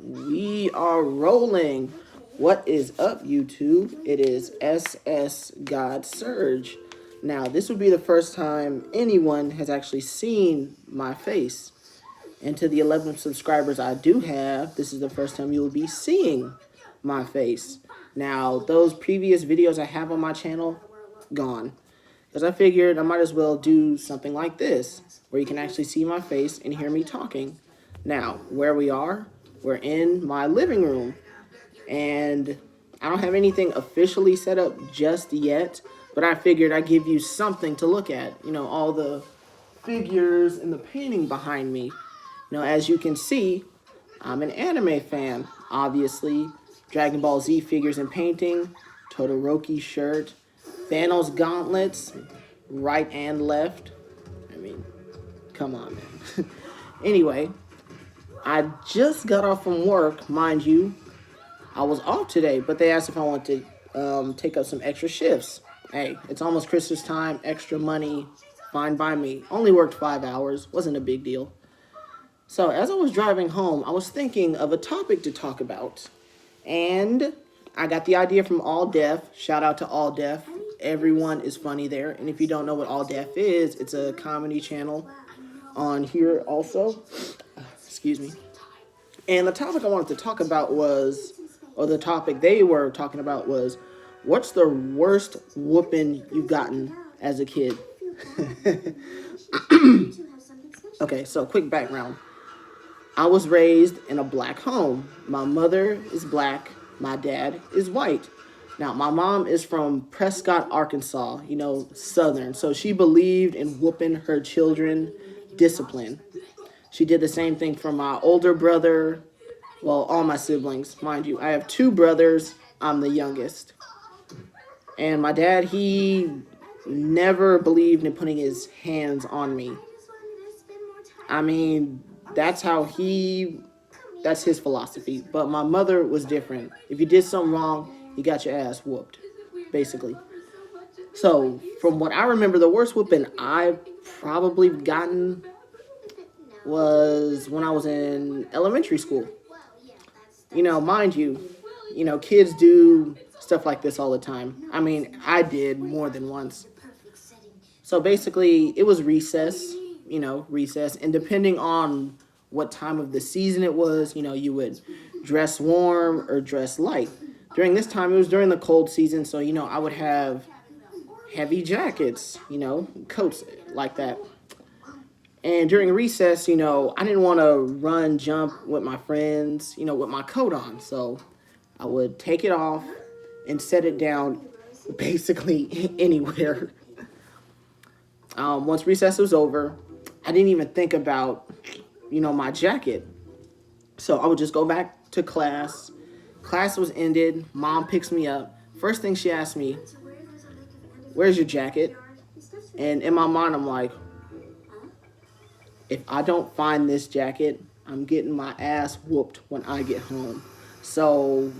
We are rolling. What is up, YouTube? It is SSGodSerg. Now, this would be the first time anyone has actually seen my face. And to the 11 subscribers I do have, this is the first time you will be seeing my face. Now, those previous videos I have on my channel, gone. Because I figured I might as well do something like this, where you can actually see my face and hear me talking. Now, where we are, we're in my living room. And I don't have anything officially set up just yet, but I figured I'd give you something to look at. You know, all the figures and the painting behind me. You know, as you can see, I'm an anime fan, obviously. Dragon Ball Z figures and painting, Todoroki shirt, Thanos gauntlets, right and left. I mean, come on, man. Anyway, I just got off from work, mind you. I was off today, but they asked if I wanted to take up some extra shifts. Hey, it's almost Christmas time, extra money, fine by me. Only worked 5 hours, wasn't a big deal. So as I was driving home, I was thinking of a topic to talk about. And I got the idea from All Def. Shout out to All Def. Everyone is funny there. And if you don't know what All Def is, it's a comedy channel on here also. Excuse me. And the topic I wanted to talk about was, or the topic they were talking about was, what's the worst whooping you've gotten as a kid? Okay, so quick background. I was raised in a black home. My mother is black. My dad is white. Now, my mom is from Prescott, Arkansas, you know, Southern. So she believed in whooping her children, discipline. She did the same thing for my older brother. Well, all my siblings, mind you. I have 2 brothers. I'm the youngest. And my dad, he never believed in putting his hands on me. I mean, that's his philosophy. But my mother was different. If you did something wrong, you got your ass whooped, basically. So, from what I remember, the worst whooping I've probably gotten was when I was in elementary school. You know, mind you, kids do stuff like this all the time. I mean, I did more than once. So basically, it was recess, and depending on what time of the season it was, you would dress warm or dress light. During this time, it was during the cold season, so, I would have heavy jackets, coats like that. And during recess, I didn't want to run, jump with my friends, with my coat on. So I would take it off and set it down basically anywhere. Once recess was over, I didn't even think about, my jacket. So I would just go back to class. Class was ended. Mom picks me up. First thing she asked me, "Where's your jacket?" And in my mind, I'm like, if I don't find this jacket, I'm getting my ass whooped when I get home. So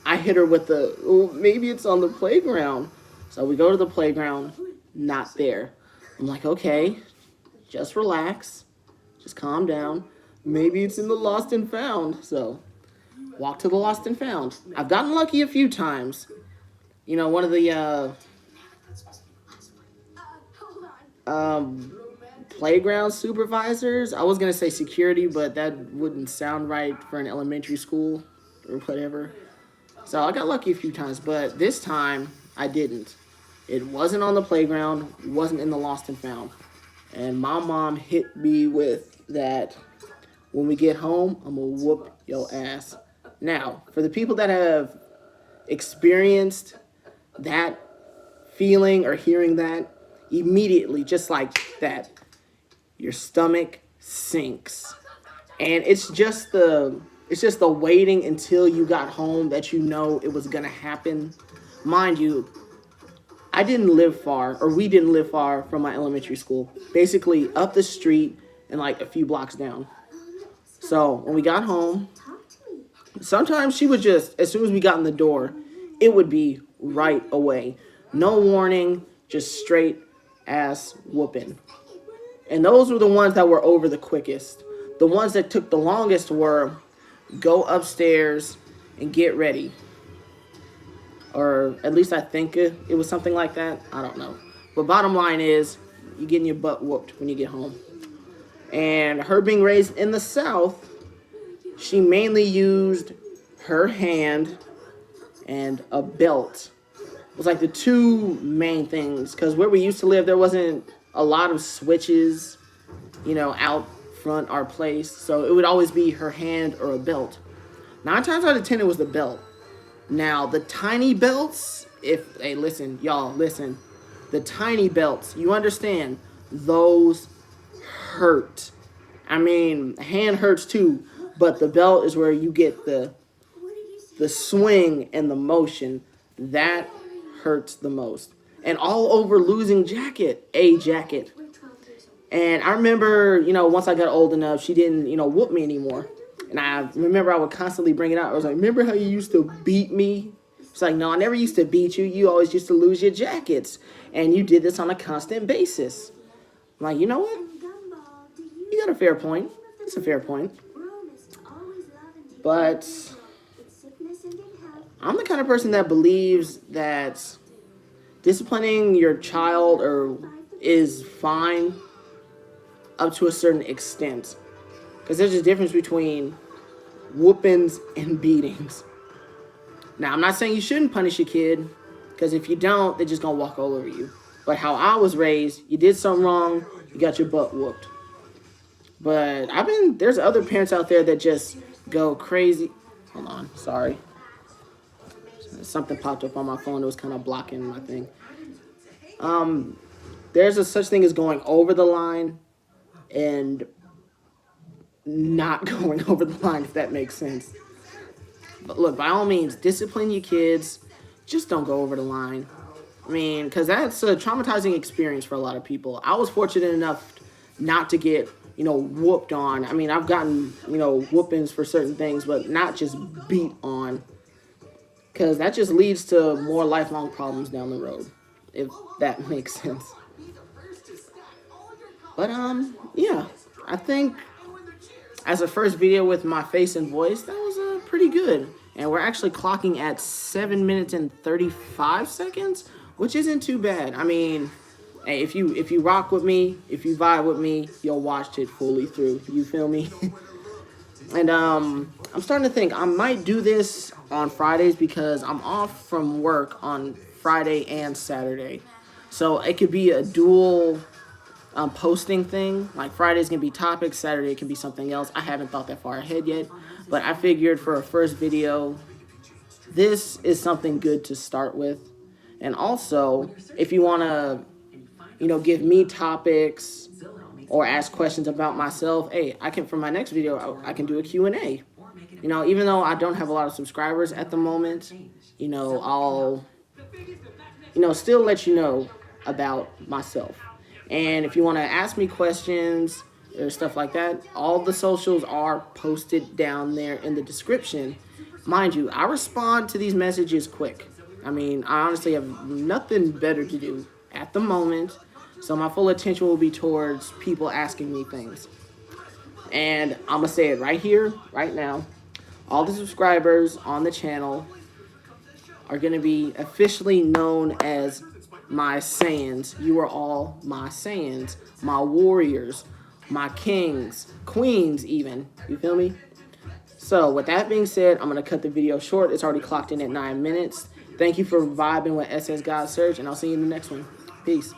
I hit her with maybe it's on the playground. So we go to the playground, not there. I'm like, okay, just relax. Just calm down. Maybe it's in the lost and found. So walk to the lost and found. I've gotten lucky a few times. One of the playground supervisors. I was going to say security, but that wouldn't sound right for an elementary school or whatever. So I got lucky a few times, but this time I didn't. It wasn't on the playground, wasn't in the lost and found. And my mom hit me with that, when we get home, I'm going to whoop your ass. Now, for the people that have experienced that feeling or hearing that, immediately, just like that, your stomach sinks. And it's just the waiting until you got home that it was going to happen. Mind you, we didn't live far from my elementary school. Basically up the street and like a few blocks down. So when we got home, sometimes she would just, as soon as we got in the door, it would be right away. No warning, just straight ass whooping. And those were the ones that were over the quickest. The ones that took the longest were go upstairs and get ready. Or at least I think it was something like that. I don't know. But bottom line is, you're getting your butt whooped when you get home. And her being raised in the South, she mainly used her hand and a belt. It was like the two main things. Because where we used to live, there wasn't a lot of switches, out front our place. So it would always be her hand or a belt. 9 times out of 10, it was the belt. Now, the tiny belts, hey, listen, y'all, listen. The tiny belts, you understand, those hurt. I mean, hand hurts too, but the belt is where you get the swing and the motion. That hurts the most. And all over losing a jacket. And I remember, once I got old enough, she didn't, whoop me anymore. And I remember I would constantly bring it out. I was like, remember how you used to beat me? It's like, no, I never used to beat you. You always used to lose your jackets. And you did this on a constant basis. I'm like, you know what? You got a fair point. It's a fair point. But I'm the kind of person that believes that disciplining your child is fine up to a certain extent. Because there's a difference between whoopings and beatings. Now, I'm not saying you shouldn't punish your kid, because if you don't, they're just going to walk all over you. But how I was raised, you did something wrong, you got your butt whooped. But there's other parents out there that just go crazy. Hold on, sorry. Something popped up on my phone that was kind of blocking my thing. There's a such thing as going over the line and not going over the line, if that makes sense. But look, by all means, discipline your kids. Just don't go over the line. I mean, because that's a traumatizing experience for a lot of people. I was fortunate enough not to get, whooped on. I mean, I've gotten, whoopings for certain things, but not just beat on. Because that just leads to more lifelong problems down the road, if that makes sense. But, yeah, I think as a first video with my face and voice, that was pretty good. And we're actually clocking at 7 minutes and 35 seconds, which isn't too bad. I mean, hey, if you rock with me, if you vibe with me, you'll watch it fully through. You feel me? And I'm starting to think I might do this on Fridays because I'm off from work on Friday and Saturday. So it could be a dual posting thing. Like Friday's gonna be topics, Saturday it can be something else. I haven't thought that far ahead yet, but I figured for a first video, this is something good to start with. And also, if you want to, give me topics or ask questions about myself, hey, for my next video, I can do a Q&A. Even though I don't have a lot of subscribers at the moment, I'll, still let you know about myself. And if you want to ask me questions or stuff like that, all the socials are posted down there in the description. Mind you, I respond to these messages quick. I mean, I honestly have nothing better to do at the moment, so my full attention will be towards people asking me things. And I'm going to say it right here, right now. All the subscribers on the channel are going to be officially known as my Saiyans. You are all my Saiyans, my warriors, my kings, queens even. You feel me? So with that being said, I'm going to cut the video short. It's already clocked in at 9 minutes. Thank you for vibing with SSGodSerg, and I'll see you in the next one. Peace.